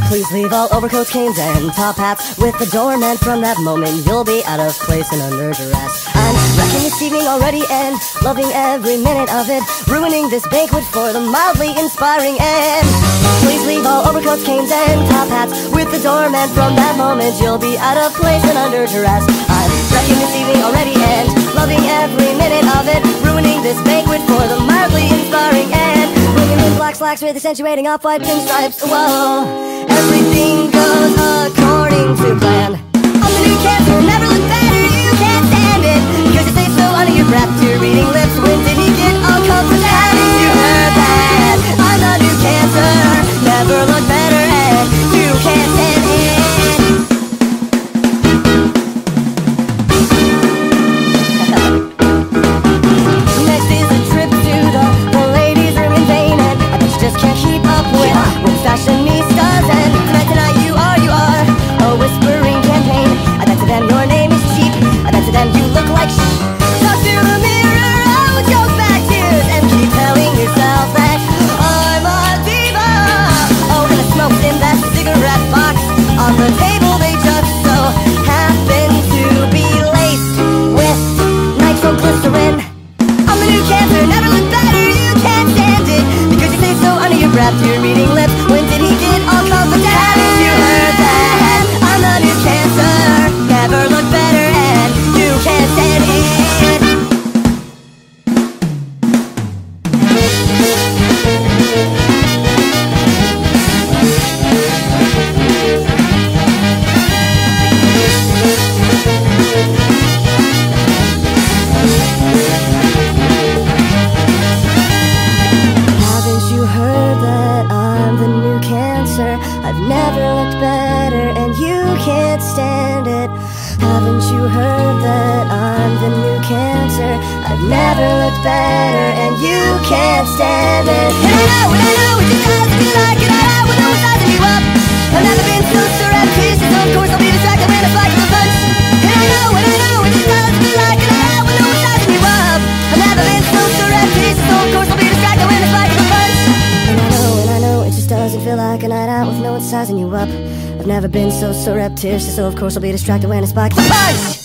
Please leave all overcoats, canes, and top hats with the doorman. From that moment you'll be out of place and under duress. I'm wrecking this evening already and loving every minute of it, ruining this banquet for the mildly inspiring end. Please leave all overcoats, canes, and top hats with the doorman. From that moment you'll be out of place and under duress. I'm wrecking this evening already and loving every minute of it, ruining this banquet for the mildly inspiring end. Bringing in black slacks with accentuating off-white pinstripes. Whoa, everything goes according to plan. I'm the new cancer, never look better, you can't stand it, because you say so under your breath to your reading lips. When did he get all comfort? Haven't you heard that? I'm the new cancer, never look better, and you can't stand it. Next is a trip to the ladies' room in vain, and I bet you just can't keep up with fashionistas. And tonight, tonight you are a whispering campaign. I bet to them your name is cheap, I bet to them you look like Talk to the mirror, oh, joke back tears, and keep telling yourself that I'm a diva. Oh, and the smoke's in that cigarette box on the table, they just so happen to be laced with nitroglycerin. I'm the new cancer, never look better, you can't stand it, because you say so under your breath to your reading lips. When did he get all comfort? Haven't you heard that? I'm the new cancer, never look better, and you can't stand it. Haven't you heard that I'm the new cancer? I've never looked better and you can't stand it. Haven't you heard that I'm the new cancer? I've never looked better and you can't stand it. And I know, it just doesn't feel like it. I would know what's sizing you up. I've never been so surreptitious, so of course I'll be distracted when I spike the punch. And I know, it just doesn't feel like it. I would know what's sizing you up. I've never been so surreptitious, so of course I'll be distracted when I spike the punch. And I know, it just doesn't feel like a night out with no one sizing you up. I've never been so surreptitious, so of course I'll be distracted when I spike the punch.